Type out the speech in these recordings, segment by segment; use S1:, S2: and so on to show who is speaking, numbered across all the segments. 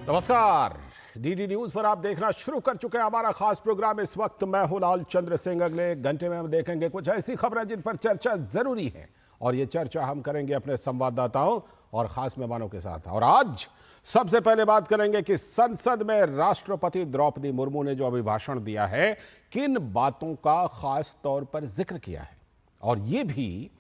S1: नमस्कार। DD news पर आप देखना शुरू कर चुके हैं हमारा खास प्रोग्राम। इस वक्त मैं हूं लाल चंद्र सिंह। अगले घंटे में हम देखेंगे कुछ ऐसी खबरें जिन पर चर्चा जरूरी है, और ये चर्चा हम करेंगे अपने संवाददाताओं और खास मेहमानों के साथ। और आज सबसे पहले बात करेंगे कि संसद में राष्ट्रपति द्रौपदी मुर्मू ने जो अभिभाषण दिया है, किन बातों का खास तौर पर जिक्र किया है, और ये भी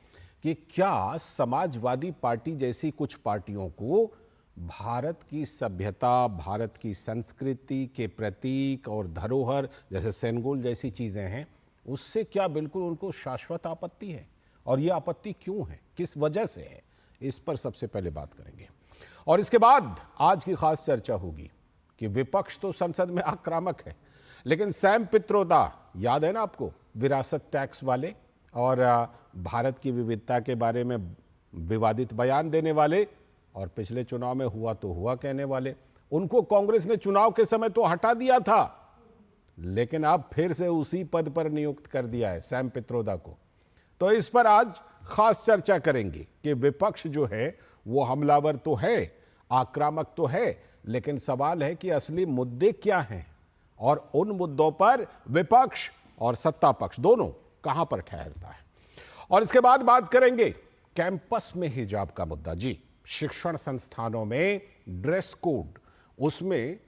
S1: कि क्या समाजवादी पार्टी जैसी कुछ पार्टियों को भारत की सभ्यता, भारत की संस्कृति के प्रतीक और धरोहर जैसे सेनगोल जैसी चीजें हैं, उससे क्या बिल्कुल उनको शाश्वत आपत्ति है, और ये आपत्ति क्यों है, किस वजह से है, इस पर सबसे पहले बात करेंगे। और इसके बाद आज की खास चर्चा होगी कि विपक्ष तो संसद में आक्रामक है, लेकिन सैम पित्रोदा, याद है ना आपको, विरासत टैक्स वाले और भारत की विविधता के बारे में विवादित बयान देने वाले और पिछले चुनाव में हुआ तो हुआ कहने वाले, उनको कांग्रेस ने चुनाव के समय तो हटा दिया था, लेकिन अब फिर से उसी पद पर नियुक्त कर दिया है सैम पित्रोदा को। तो इस पर आज खास चर्चा करेंगे कि विपक्ष जो है वो हमलावर तो है, आक्रामक तो है, लेकिन सवाल है कि असली मुद्दे क्या हैं, और उन मुद्दों पर विपक्ष और सत्ता पक्ष दोनों कहां पर ठहरता है। और इसके बाद बात करेंगे कैंपस में हिजाब का मुद्दा। जी, शिक्षण संस्थानों में ड्रेस कोड, उसमें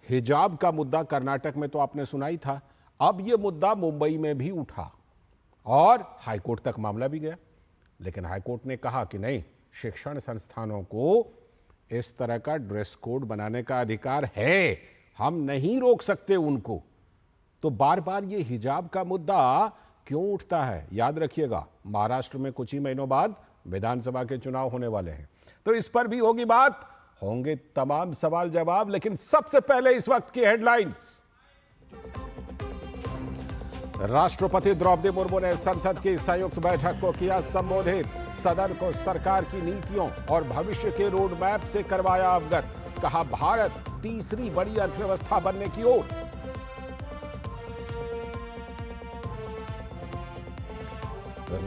S1: हिजाब का मुद्दा कर्नाटक में तो आपने सुना ही था, अब यह मुद्दा मुंबई में भी उठा और हाईकोर्ट तक मामला भी गया। लेकिन हाईकोर्ट ने कहा कि नहीं, शिक्षण संस्थानों को इस तरह का ड्रेस कोड बनाने का अधिकार है, हम नहीं रोक सकते उनको। तो बार बार ये हिजाब का मुद्दा क्यों उठता है? याद रखिएगा, महाराष्ट्र में कुछ ही महीनों बाद विधानसभा के चुनाव होने वाले हैं, तो इस पर भी होगी बात, होंगे तमाम सवाल जवाब। लेकिन सबसे पहले इस वक्त की हेडलाइंस। राष्ट्रपति द्रौपदी मुर्मू ने संसद की संयुक्त बैठक को किया संबोधित, सदन को सरकार की नीतियों और भविष्य के रोड मैप से करवाया अवगत। कहा, भारत तीसरी बड़ी अर्थव्यवस्था बनने की ओर।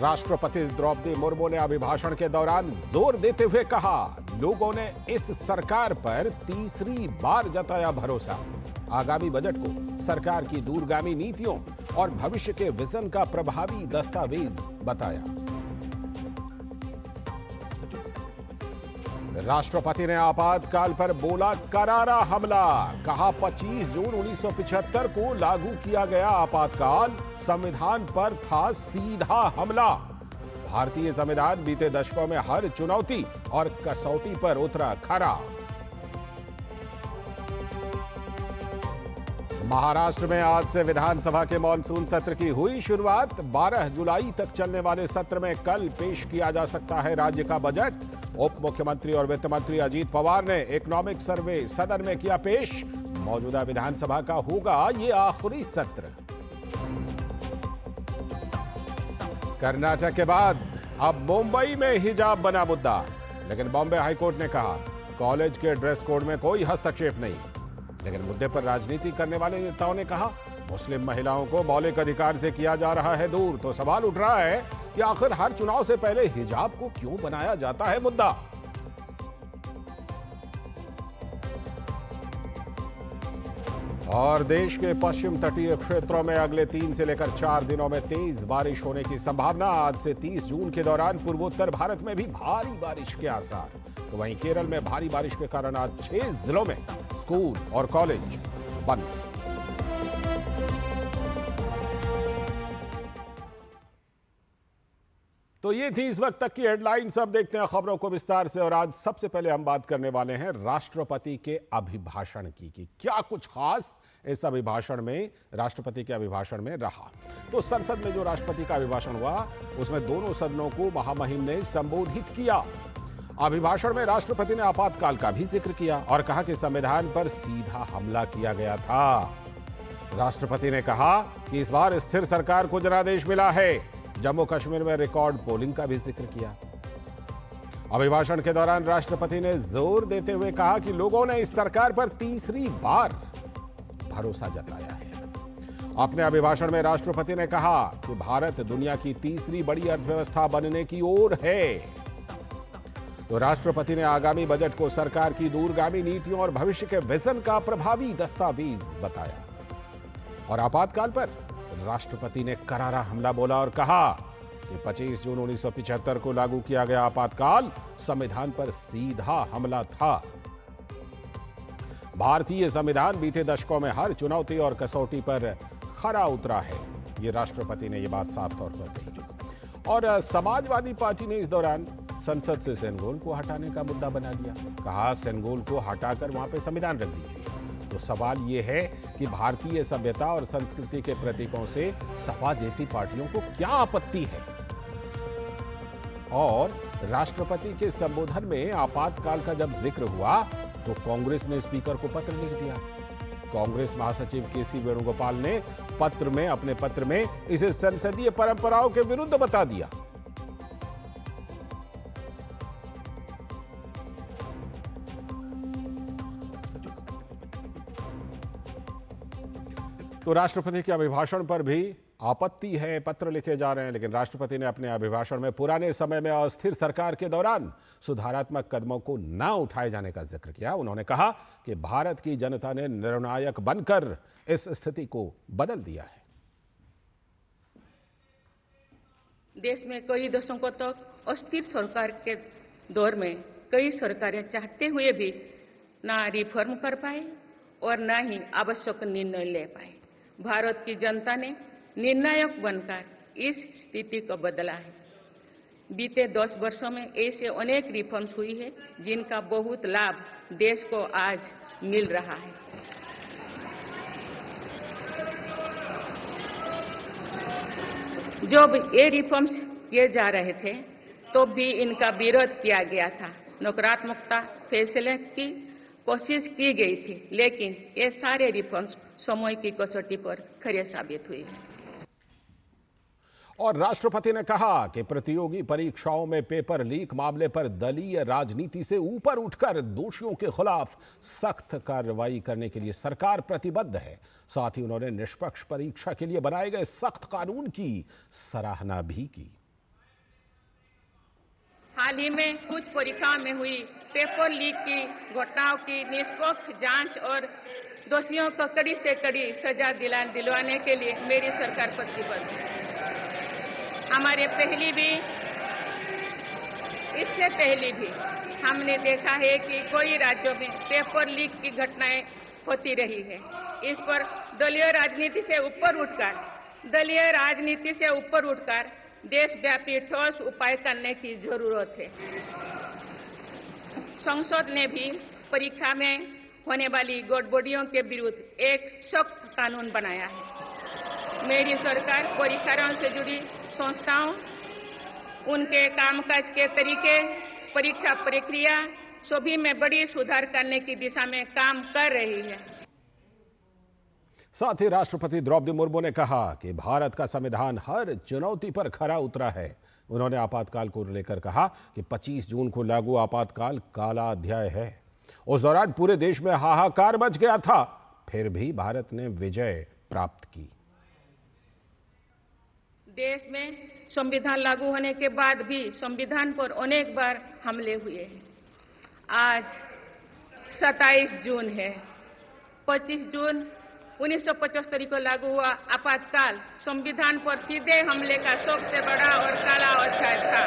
S1: राष्ट्रपति द्रौपदी मुर्मू ने अभिभाषण के दौरान जोर देते हुए कहा, लोगों ने इस सरकार पर तीसरी बार जताया भरोसा। आगामी बजट को सरकार की दूरगामी नीतियों और भविष्य के विजन का प्रभावी दस्तावेज बताया। राष्ट्रपति ने आपातकाल पर बोला करारा हमला। कहा, 25 जून 1975 को लागू किया गया आपातकाल संविधान पर था सीधा हमला। भारतीय संविधान बीते दशकों में हर चुनौती और कसौटी पर उतरा खरा। महाराष्ट्र में आज से विधानसभा के मॉनसून सत्र की हुई शुरुआत। 12 जुलाई तक चलने वाले सत्र में कल पेश किया जा सकता है राज्य का बजट। उप मुख्यमंत्री और वित्त मंत्री अजीत पवार ने इकोनॉमिक सर्वे सदन में किया पेश। मौजूदा विधानसभा का होगा ये आखिरी सत्र। कर्नाटक के बाद अब मुंबई में हिजाब बना मुद्दा, लेकिन बॉम्बे हाईकोर्ट ने कहा, कॉलेज के ड्रेस कोड में कोई हस्तक्षेप नहीं। लेकिन मुद्दे पर राजनीति करने वाले नेताओं ने कहा, मुस्लिम महिलाओं को मौलिक अधिकार से किया जा रहा है दूर। तो सवाल उठ रहा है कि आखिर हर चुनाव से पहले हिजाब को क्यों बनाया जाता है मुद्दा। और देश के पश्चिम तटीय क्षेत्रों में अगले 3 से लेकर 4 दिनों में तेज बारिश होने की संभावना। आज से 30 जून के दौरान पूर्वोत्तर भारत में भी भारी बारिश के आसार। तो वहीं केरल में भारी बारिश के कारण आज 6 जिलों में स्कूल और कॉलेज बंद। तो ये थी इस वक्त तक की हेडलाइंस। अब देखते हैं खबरों को विस्तार से। और आज सबसे पहले हम बात करने वाले हैं राष्ट्रपति के अभिभाषण की कि क्या कुछ खास इस अभिभाषण में, राष्ट्रपति के अभिभाषण में रहा। तो संसद में जो राष्ट्रपति का अभिभाषण हुआ, उसमें दोनों सदनों को महामहिम ने संबोधित किया। अभिभाषण में राष्ट्रपति ने आपातकाल का भी जिक्र किया और कहा कि संविधान पर सीधा हमला किया गया था। राष्ट्रपति ने कहा कि इस बार स्थिर सरकार को जनादेश मिला है। जम्मू कश्मीर में रिकॉर्ड पोलिंग का भी जिक्र किया। अभिभाषण के दौरान राष्ट्रपति ने जोर देते हुए कहा कि लोगों ने इस सरकार पर तीसरी बार भरोसा जताया है। अपने अभिभाषण में राष्ट्रपति ने कहा कि भारत दुनिया की तीसरी बड़ी अर्थव्यवस्था बनने की ओर है। तो राष्ट्रपति ने आगामी बजट को सरकार की दूरगामी नीतियों और भविष्य के विजन का प्रभावी दस्तावेज बताया। और आपातकाल पर राष्ट्रपति ने करारा हमला बोला और कहा कि 25 जून 1975 को लागू किया गया आपातकाल संविधान पर सीधा हमला था। भारतीय संविधान बीते दशकों में हर चुनौती और कसौटी पर खरा उतरा है। ये राष्ट्रपति ने ये बात साफ तौर पर कही। और समाजवादी पार्टी ने इस दौरान संसद से सेनेगल को हटाने का मुद्दा बना लिया। कहा सेनेगल को हटाकर वहां पे संविधान रख दीजिए। तो सवाल यह है कि भारतीय सभ्यता और संस्कृति के प्रतीकों से सपा जैसी पार्टियों को क्या आपत्ति है। और राष्ट्रपति के संबोधन में आपातकाल का जब जिक्र हुआ तो कांग्रेस ने स्पीकर को पत्र लिख दिया। कांग्रेस महासचिव केसी वेणुगोपाल ने अपने पत्र में इसे संसदीय परंपराओं के विरुद्ध बता दिया। तो राष्ट्रपति के अभिभाषण पर भी आपत्ति है, पत्र लिखे जा रहे हैं। लेकिन राष्ट्रपति ने अपने अभिभाषण में पुराने समय में अस्थिर सरकार के दौरान सुधारात्मक कदमों को न उठाए जाने का जिक्र किया। उन्होंने कहा कि भारत की जनता ने निर्णायक बनकर इस स्थिति को बदल दिया है।
S2: देश में कई दशकों तक अस्थिर सरकार के दौर में कई सरकारें चाहते हुए भी ना रिफॉर्म कर पाए और ना ही आवश्यक निर्णय ले पाए। भारत की जनता ने निर्णायक बनकर इस स्थिति को बदला है। बीते 10 वर्षों में ऐसे अनेक रिफॉर्म्स हुई है जिनका बहुत लाभ देश को आज मिल रहा है। जब ये रिफॉर्म्स किए जा रहे थे तो भी इनका विरोध किया गया था। नकारात्मकता फैसले की कोशिश की गई थी, लेकिन ये सारे रिफॉर्म्स समय की कसौटी पर खरे साबित हुए हैं।
S1: और राष्ट्रपति ने कहा कि प्रतियोगी परीक्षाओं में पेपर लीक मामले पर दलीय राजनीति से ऊपर उठकर दोषियों के खिलाफ सख्त कार्रवाई करने के लिए सरकार प्रतिबद्ध है। साथ ही उन्होंने निष्पक्ष परीक्षा के लिए बनाए गए सख्त कानून की सराहना भी की।
S2: हाल ही में कुछ परीक्षाओं में हुई पेपर लीक की घटनाओं की निष्पक्ष जांच और दोषियों को कड़ी से कड़ी सजा दिलवाने के लिए मेरी सरकार प्रतिबद्ध है। हमारे इससे पहले भी हमने देखा है कि कई राज्यों में पेपर लीक की घटनाएं होती रही है। इस पर दलीय राजनीति से ऊपर उठकर देशव्यापी ठोस उपाय करने की जरूरत है। संसद ने भी परीक्षा में होने वाली गड़बड़ियों के विरुद्ध एक सख्त कानून बनाया है। मेरी सरकार परीक्षाओं से जुड़ी संस्थाओं, उनके कामकाज के तरीके, परीक्षा प्रक्रिया सभी में बड़ी सुधार करने की दिशा में काम कर रही है।
S1: साथ ही राष्ट्रपति द्रौपदी मुर्मू ने कहा कि भारत का संविधान हर चुनौती पर खरा उतरा है। उन्होंने आपातकाल को लेकर कहा कि 25 जून को लागू आपातकाल काला अध्याय है। उस दौरान पूरे देश में हाहाकार मच गया था, फिर भी भारत ने विजय प्राप्त की।
S2: देश में संविधान लागू होने के बाद भी संविधान पर अनेक बार हमले हुए हैं। आज 27 जून है। 25 जून 1975 को लागू हुआ आपातकाल संविधान पर सीधे हमले का सबसे बड़ा और काला अध्याय था।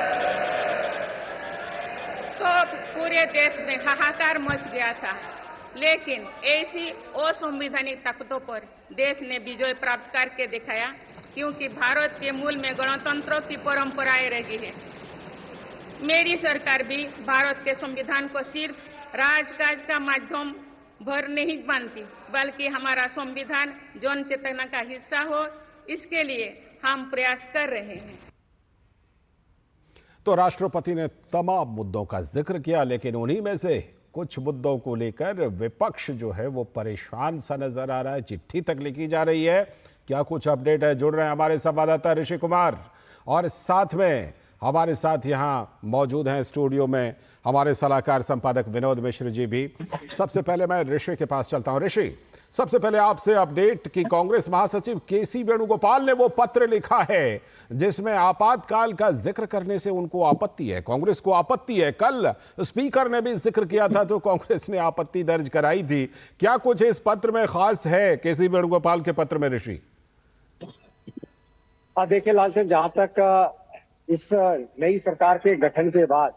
S2: तो पूरे देश में हाहाकार मच गया था, लेकिन ऐसी असंवैधानिक ताकतों पर देश ने विजय प्राप्त करके दिखाया, क्योंकि भारत के मूल में गणतंत्र की परंपराएं रही है। मेरी सरकार भी भारत के संविधान को सिर्फ राजकाज का माध्यम भर नहीं मानती, बल्कि हमारा संविधान जन चेतना का हिस्सा हो, इसके लिए हम प्रयास कर रहे हैं।
S1: तो राष्ट्रपति ने तमाम मुद्दों का जिक्र किया, लेकिन उन्हीं में से कुछ मुद्दों को लेकर विपक्ष जो है वो परेशान सा नजर आ रहा है। चिट्ठी तक लिखी जा रही है। क्या कुछ अपडेट है? जुड़ रहे हैं हमारे संवाददाता ऋषि कुमार, और साथ में हमारे साथ यहाँ मौजूद हैं स्टूडियो में हमारे सलाहकार संपादक विनोद मिश्र जी भी। सबसे पहले मैं ऋषि के पास चलता हूँ। ऋषि, सबसे पहले आपसे अपडेट कि कांग्रेस महासचिव केसी वेणुगोपाल ने वो पत्र लिखा है जिसमें आपातकाल का जिक्र करने से उनको आपत्ति है, कांग्रेस को आपत्ति है। कल स्पीकर ने भी जिक्र किया था तो कांग्रेस ने आपत्ति दर्ज कराई थी। क्या कुछ इस पत्र में खास है केसी वेणुगोपाल के पत्र में ऋषि?
S3: देखिए लालचंद, जहां तक इस नई सरकार के गठन के बाद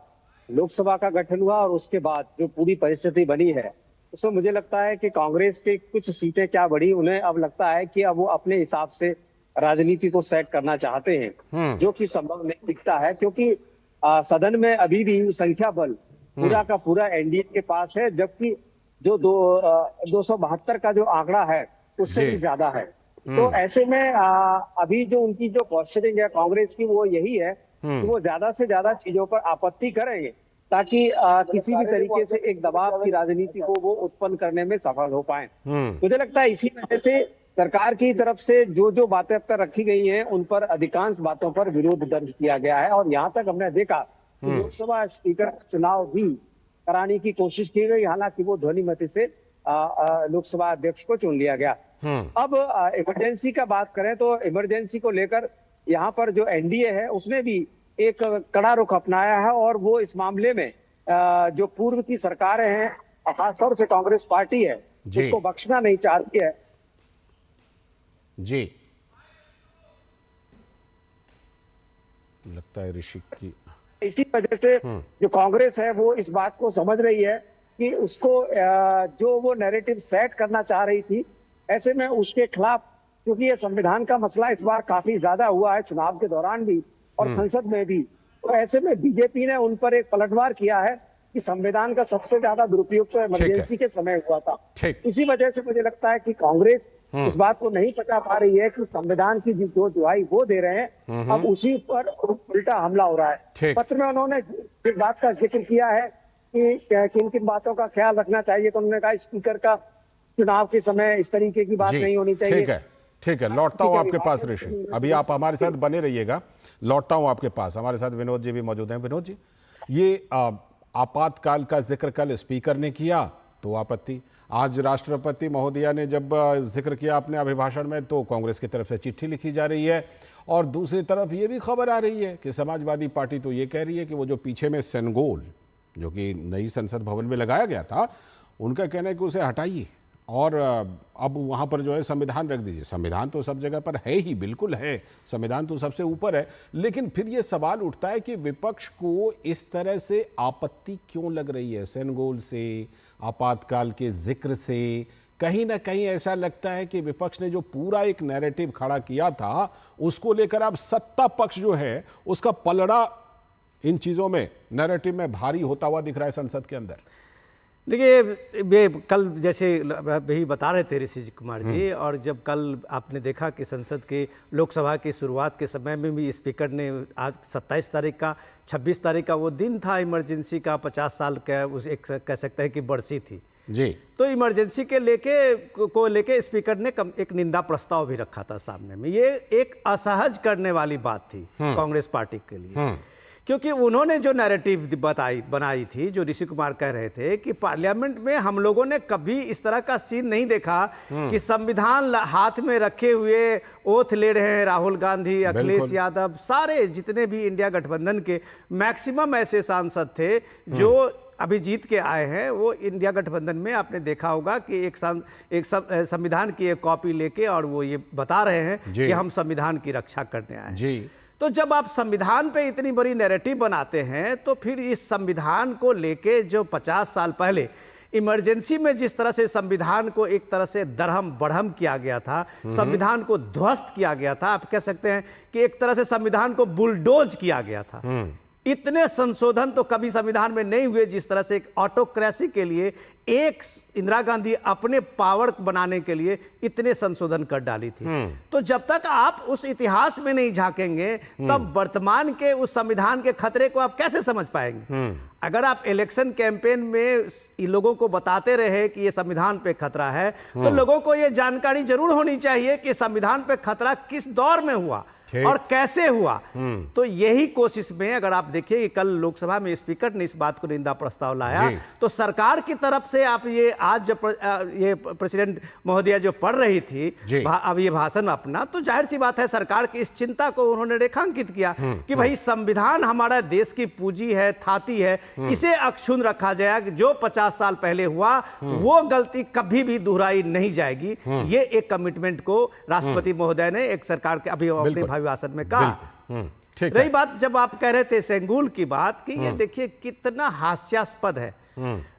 S3: लोकसभा का गठन हुआ और उसके बाद जो पूरी परिस्थिति बनी है, उसमें मुझे लगता है कि कांग्रेस की कुछ सीटें क्या बढ़ी, उन्हें अब लगता है कि अब वो अपने हिसाब से राजनीति को सेट करना चाहते हैं, जो कि संभव नहीं दिखता है, क्योंकि सदन में अभी भी संख्या बल पूरा का पूरा एनडीए के पास है, जबकि जो 272 का जो आंकड़ा है उससे भी ज्यादा है। तो ऐसे में अभी जो उनकी जो पोस्चरिंग है कांग्रेस की, वो यही है कि वो ज्यादा से ज्यादा चीजों पर आपत्ति करेंगे ताकि किसी भी तरीके से एक दबाव की राजनीति को वो उत्पन्न करने में सफल हो पाए। मुझे लगता है इसी वजह से सरकार की तरफ से जो जो बातें अब तक रखी गई हैं, उन पर अधिकांश बातों पर विरोध दर्ज किया गया है। और यहाँ तक हमने देखा कि लोकसभा स्पीकर का चुनाव भी कराने की कोशिश की गई, हालांकि वो ध्वनिमत से लोकसभा अध्यक्ष को चुन लिया गया। अब इमरजेंसी का बात करें तो इमरजेंसी को लेकर यहाँ पर जो एनडीए है उसने भी एक कड़ा रुख अपनाया है, और वो इस मामले में जो पूर्व की सरकारें हैं, खासतौर से कांग्रेस पार्टी है, उसको बख्शना नहीं चाहती है।
S1: जी, लगता है ऋषि की
S3: इसी वजह से जो कांग्रेस है वो इस बात को समझ रही है कि उसको जो वो नैरेटिव सेट करना चाह रही थी, ऐसे में उसके खिलाफ, क्योंकि ये संविधान का मसला इस बार काफी ज्यादा हुआ है चुनाव के दौरान भी और संसद में भी, तो ऐसे में बीजेपी ने उन पर एक पलटवार किया है कि संविधान का सबसे ज्यादा दुरुपयोग तो इमरजेंसी के समय हुआ था। इसी वजह से मुझे लगता है कि कांग्रेस इस बात को नहीं पचा पा रही है कि संविधान की जो दुहाई वो दे रहे हैं, अब उसी पर उल्टा हमला हो रहा है। पत्र में उन्होंने इस बात का जिक्र किया है कि किन किन बातों का ख्याल रखना चाहिए, तो उन्होंने कहा स्पीकर का चुनाव के समय इस तरीके की बात नहीं होनी चाहिए।
S1: ठीक है, लौटता हूं आपके पास ऋषि, अभी आप हमारे साथ बने रहिएगा, लौटता हूं आपके पास। हमारे साथ विनोद जी भी मौजूद हैं। विनोद जी, ये आपातकाल का जिक्र कल स्पीकर ने किया तो आपत्ति, आज राष्ट्रपति महोदया ने जब जिक्र किया अपने अभिभाषण में तो कांग्रेस की तरफ से चिट्ठी लिखी जा रही है, और दूसरी तरफ ये भी खबर आ रही है कि समाजवादी पार्टी तो ये कह रही है कि वो जो पीछे में सेनगोल जो कि नई संसद भवन में लगाया गया था, उनका कहना है कि उसे हटाइए और अब वहाँ पर जो है संविधान रख दीजिए। संविधान तो सब जगह पर है ही, बिल्कुल है, संविधान तो सबसे ऊपर है, लेकिन फिर ये सवाल उठता है कि विपक्ष को इस तरह से आपत्ति क्यों लग रही है सेनगोल से, आपातकाल के जिक्र से? कहीं ना कहीं ऐसा लगता है कि विपक्ष ने जो पूरा एक नैरेटिव खड़ा किया था उसको लेकर अब सत्ता पक्ष जो है उसका पलड़ा इन चीजों में, नैरेटिव में भारी होता हुआ दिख रहा है संसद के अंदर।
S4: देखिए, ये कल जैसे यही बता रहे थे ऋषि कुमार जी, और जब कल आपने देखा कि संसद के लोकसभा की शुरुआत के समय में भी स्पीकर ने आज 27 तारीख का 26 तारीख का वो दिन था इमरजेंसी का, 50 साल का उस एक कह सकते हैं कि बरसी थी
S1: जी,
S4: तो इमरजेंसी के लेके स्पीकर ने एक निंदा प्रस्ताव भी रखा था सामने में। ये एक असहज करने वाली बात थी कांग्रेस पार्टी के लिए, क्योंकि उन्होंने जो नैरेटिव बनाई थी, जो ऋषि कुमार कह रहे थे कि पार्लियामेंट में हम लोगों ने कभी इस तरह का सीन नहीं देखा कि संविधान हाथ में रखे हुए ओथ ले रहे हैं राहुल गांधी, अखिलेश यादव, सारे जितने भी इंडिया गठबंधन के मैक्सिमम ऐसे सांसद थे जो अभी जीत के आए हैं, वो इंडिया गठबंधन में आपने देखा होगा कि एक संविधान की एक कॉपी लेके और वो ये बता रहे हैं कि हम संविधान की रक्षा करने आए हैं। तो जब आप संविधान पे इतनी बड़ी नैरेटिव बनाते हैं तो फिर इस संविधान को लेके जो 50 साल पहले इमरजेंसी में जिस तरह से संविधान को एक तरह से दरहम बढ़म किया गया था, संविधान को ध्वस्त किया गया था, आप कह सकते हैं कि एक तरह से संविधान को बुलडोज किया गया था। इतने संशोधन तो कभी संविधान में नहीं हुए जिस तरह से एक ऑटोक्रेसी के लिए एक इंदिरा गांधी अपने पावर बनाने के लिए इतने संशोधन कर डाली थी। तो जब तक आप उस इतिहास में नहीं झांकेंगे तब वर्तमान के उस संविधान के खतरे को आप कैसे समझ पाएंगे? अगर आप इलेक्शन कैंपेन में लोगों को बताते रहे कि ये संविधान पे खतरा है, तो लोगों को ये जानकारी जरूर होनी चाहिए कि संविधान पे खतरा किस दौर में हुआ, और कैसे हुआ। तो यही कोशिश में अगर आप देखिए कि कल लोकसभा में स्पीकर ने इस बात को निंदा प्रस्ताव लाया, तो सरकार की तरफ से आप ये आज जब ये प्रेसिडेंट महोदया जो पढ़ रही थी अब ये भाषण अपना, तो जाहिर सी बात है सरकार की इस चिंता को उन्होंने रेखांकित किया कि भाई संविधान हमारा देश की पूंजी है, थाती है, इसे अक्षुण्ण रखा जाए। जो 50 साल पहले हुआ वो गलती कभी भी दोहराई नहीं जाएगी। ये एक कमिटमेंट को राष्ट्रपति महोदय ने एक सरकार के अभी अपने भाषण में कहा। रही बात जब आप कह रहे थे सेंगुल की बात कि ये देखिए कितना हास्यास्पद है।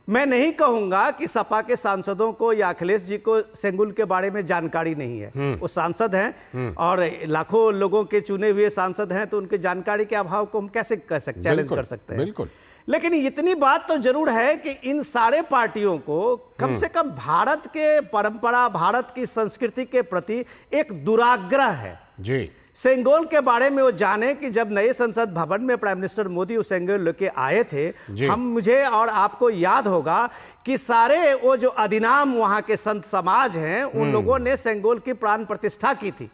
S4: मैं नहीं कहूंगा कि सपा के सांसदों को या अखिलेश जी को सेंगुल के बारे में जानकारी नहीं है। वो सांसद हैं और लाखों लोगों के चुने हुए सांसद हैं, तो उनके जानकारी के अभाव को हम कैसे कह सकते, चैलेंज कर सकते हैं।
S1: बिल्कुल।
S4: लेकिन इतनी बात तो जरूर है कि इन सारे पार्टियों को कम से कम भारत के परंपरा, भारत की संस्कृति के प्रति एक दुराग्रह है।
S1: जी।
S4: सेंगोल के बारे में वो जाने कि जब नए संसद भवन में प्राइम मिनिस्टर मोदी उस सेंगोल लेके आए थे, मुझे और आपको याद होगा कि सारे वो जो अधिनाम वहां के संत समाज हैं, उन लोगों ने सेंगोल की प्राण प्रतिष्ठा की थी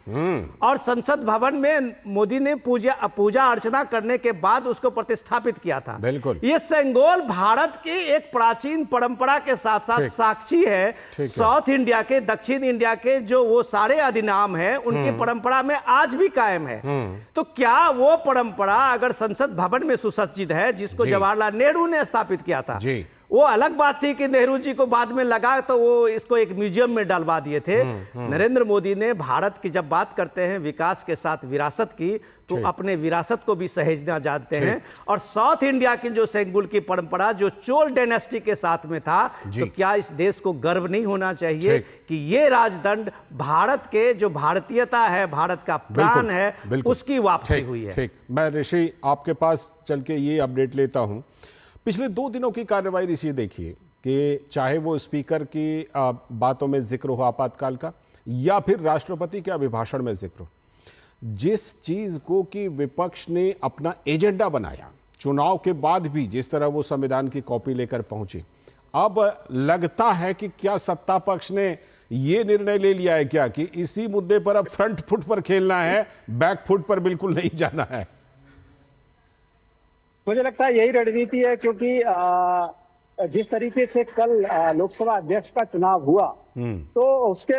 S4: और संसद भवन में मोदी ने पूजा अर्चना करने के बाद उसको प्रतिष्ठापित किया था।
S1: बिल्कुल।
S4: ये सेंगोल भारत की एक प्राचीन परंपरा के साथ साथ साक्षी है। साउथ इंडिया के, दक्षिण इंडिया के जो वो सारे अधिनाम हैं, उनकी परंपरा में आज भी कायम है। तो क्या वो परंपरा अगर संसद भवन में सुसज्जित है, जिसको जवाहरलाल नेहरू ने स्थापित किया था, वो अलग बात थी कि नेहरू जी को बाद में लगा तो वो इसको एक म्यूजियम में डलवा दिए थे। नरेंद्र मोदी ने भारत की जब बात करते हैं विकास के साथ विरासत की, तो अपने विरासत को भी सहेजना जानते हैं। और साउथ इंडिया की जो सेंगुल की परंपरा जो चोल डायनेस्टी के साथ में था, तो क्या इस देश को गर्व नहीं होना चाहिए कि ये राजदंड भारत के जो भारतीयता है, भारत का प्राण है, उसकी वापसी हुई है।
S1: ठीक। मैं ऋषि आपके पास चल के ये अपडेट लेता हूं। पिछले 2 दिनों की कार्रवाई ऋषि देखिए कि चाहे वो स्पीकर की बातों में जिक्र हो आपातकाल का, या फिर राष्ट्रपति के अभिभाषण में जिक्र हो, जिस चीज को कि विपक्ष ने अपना एजेंडा बनाया, चुनाव के बाद भी जिस तरह वो संविधान की कॉपी लेकर पहुंचे, अब लगता है कि क्या सत्ता पक्ष ने ये निर्णय ले लिया है क्या कि इसी मुद्दे पर अब फ्रंट फुट पर खेलना है, बैक फुट पर बिल्कुल नहीं जाना है।
S3: मुझे लगता है यही रणनीति है, क्योंकि जिस तरीके से कल लोकसभा अध्यक्ष का चुनाव हुआ, तो उसके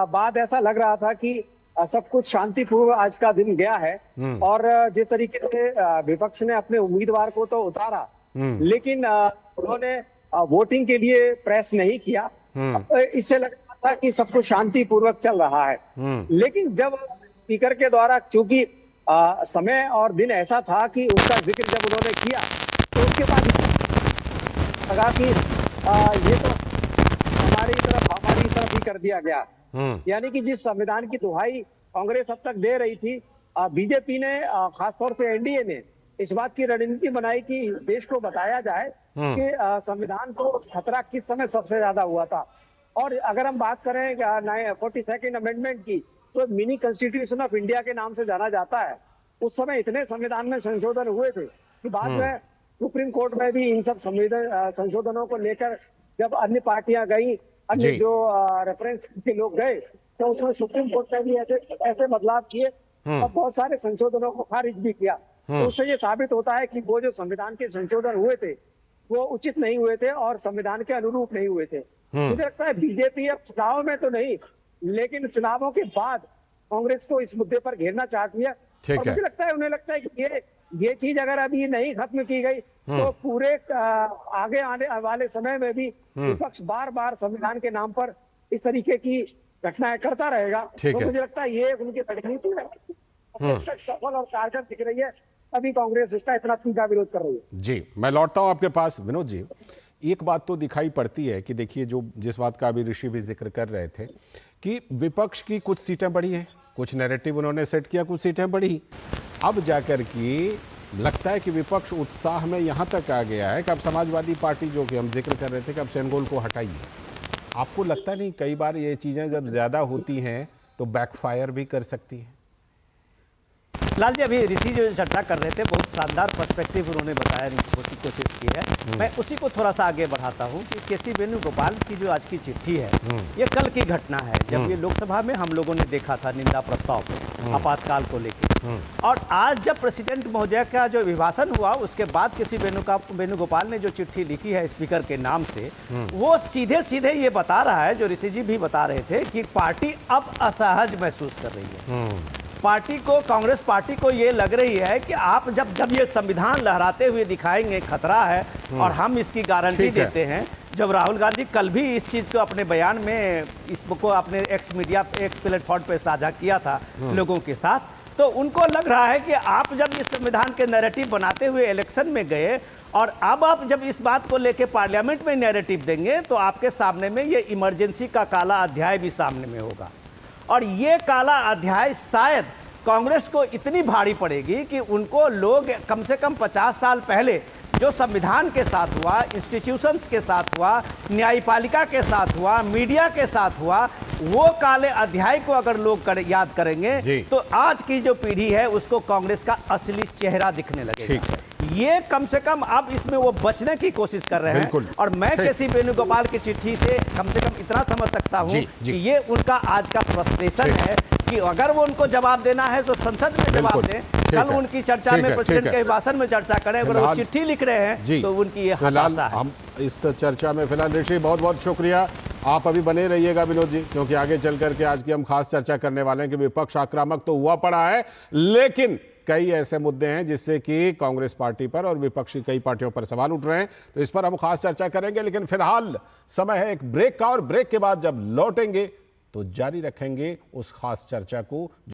S3: बाद ऐसा लग रहा था कि सब कुछ शांतिपूर्वक आज का दिन गया है। और जिस तरीके से विपक्ष ने अपने उम्मीदवार को तो उतारा, लेकिन उन्होंने वोटिंग के लिए प्रेस नहीं किया। इससे लग रहा था कि सब कुछ शांतिपूर्वक चल रहा है। लेकिन जब स्पीकर के द्वारा, चूंकि समय और दिन ऐसा था कि उसका जिक्र जब उन्होंने किया, तो उसके बाद लगा कि ये तो हमारी तरफ ही कर दिया गया। यानी कि जिस संविधान की दुहाई कांग्रेस अब तक दे रही थी, बीजेपी ने, खासतौर से एनडीए ने इस बात की रणनीति बनाई कि देश को बताया जाए कि संविधान को खतरा किस समय सबसे ज्यादा हुआ था। और अगर हम बात करें 42nd अमेंडमेंट की, तो मिनी कॉन्स्टिट्यूशन ऑफ इंडिया के नाम से जाना जाता है। उस समय इतने संविधान में संशोधन हुए थे कि बाद में सुप्रीम कोर्ट में भी इन सब संशोधनों को लेकर जब अन्य पार्टियां गई, अन्य जो रेफरेंस के लोग गए, तो उसमें सुप्रीम कोर्ट ने भी ऐसे बदलाव किए और बहुत सारे संशोधनों को खारिज भी किया। तो उससे ये साबित होता है कि वो जो संविधान के संशोधन हुए थे वो उचित नहीं हुए थे और संविधान के अनुरूप नहीं हुए थे। मुझे लगता है बीजेपी अब चुनाव में तो नहीं, लेकिन चुनावों के बाद कांग्रेस को इस मुद्दे पर घेरना चाहती है। और मुझे लगता है, उन्हें लगता है कि ये चीज अगर अभी नहीं खत्म की गई, तो पूरे आगे आने वाले समय में भी विपक्ष बार बार संविधान के नाम पर इस तरीके की घटनाएं करता रहेगा। तो मुझे लगता है ये उनकी रणनीति है, सफल और कारगर दिख रही है, अभी कांग्रेस इसका इतना तीखा विरोध कर रही है।
S1: जी, मैं लौटता हूं आपके पास। विनोद जी, एक बात तो दिखाई पड़ती है कि देखिए, जो जिस बात का अभी ऋषि भी जिक्र कर रहे थे कि विपक्ष की कुछ सीटें बढ़ी हैं, कुछ नैरेटिव उन्होंने सेट किया, कुछ सीटें बढ़ी। अब जाकर के लगता है कि विपक्ष उत्साह में यहां तक आ गया है कि अब समाजवादी पार्टी, जो कि हम जिक्र कर रहे थे कि अब सेंगोल को हटाइए। आपको लगता नहीं कई बार ये चीजें जब ज्यादा होती हैं तो बैकफायर भी कर सकती है?
S4: लाल जी, अभी ऋषि जो चर्चा कर रहे थे, बहुत शानदार पर्सपेक्टिव उन्होंने बताया, की कोशिश की है। मैं उसी को थोड़ा सा आगे बढ़ाता हूँ कि केसी वेणुगोपाल की जो आज की चिट्ठी है, ये कल की घटना है, जब ये लोकसभा में हम लोगों ने देखा था निंदा प्रस्ताव को, आपातकाल को लेकर। और आज जब प्रेसिडेंट महोदय का जो अभिभाषण हुआ, उसके बाद केसी वेणुगोपाल ने जो चिट्ठी लिखी है स्पीकर के नाम से, वो सीधे सीधे ये बता रहा है, जो ऋषि जी भी बता रहे थे, कि पार्टी अब असहज महसूस कर रही है। पार्टी को, कांग्रेस पार्टी को ये लग रही है कि आप जब ये संविधान लहराते हुए दिखाएंगे, खतरा है, और हम इसकी गारंटी देते हैं। जब राहुल गांधी कल भी इस चीज़ को अपने बयान में, इसको अपने एक्स प्लेटफॉर्म पे साझा किया था लोगों के साथ, तो उनको लग रहा है कि आप जब इस संविधान के नैरेटिव बनाते हुए इलेक्शन में गए, और अब आप जब इस बात को लेकर पार्लियामेंट में नैरेटिव देंगे, तो आपके सामने में ये इमरजेंसी का काला अध्याय भी सामने में होगा। और ये काला अध्याय शायद कांग्रेस को इतनी भारी पड़ेगी कि उनको लोग कम से कम 50 साल पहले जो संविधान के साथ हुआ, इंस्टीट्यूशंस के साथ हुआ, न्यायपालिका के साथ हुआ, मीडिया के साथ हुआ, वो काले अध्याय को अगर लोग याद करेंगे, तो आज की जो पीढ़ी है उसको कांग्रेस का असली चेहरा दिखने लगेगा। ये कम से कम अब इसमें वो बचने की कोशिश कर रहे हैं। और मैं केसी वेणुगोपाल की चिट्ठी से कम इतना समझ सकता हूं कि ये उनका आज का फ्रस्ट्रेशन है कि अगर वो उनको जवाब देना है तो संसद में जवाब दें, कल उनकी चर्चा में, प्रेसिडेंट के भाषण में चर्चा करें। अगर वो चिट्ठी लिख रहे हैं तो उनकी ये हताशा है।
S1: हम इस चर्चा में फिलहाल ऋषि, बहुत बहुत शुक्रिया। आप अभी बने रहिएगा विनोद जी, क्योंकि आगे चल करके आज की हम खास चर्चा करने वाले हैं कि विपक्ष आक्रामक तो हुआ पड़ा है, लेकिन कई ऐसे मुद्दे हैं जिससे कि कांग्रेस पार्टी पर और विपक्षी कई पार्टियों पर सवाल उठ रहे हैं। तो इस पर हम खास चर्चा करेंगे, लेकिन फिलहाल समय है एक ब्रेक का, और ब्रेक के बाद जब लौटेंगे तो जारी रखेंगे उस खास चर्चा को।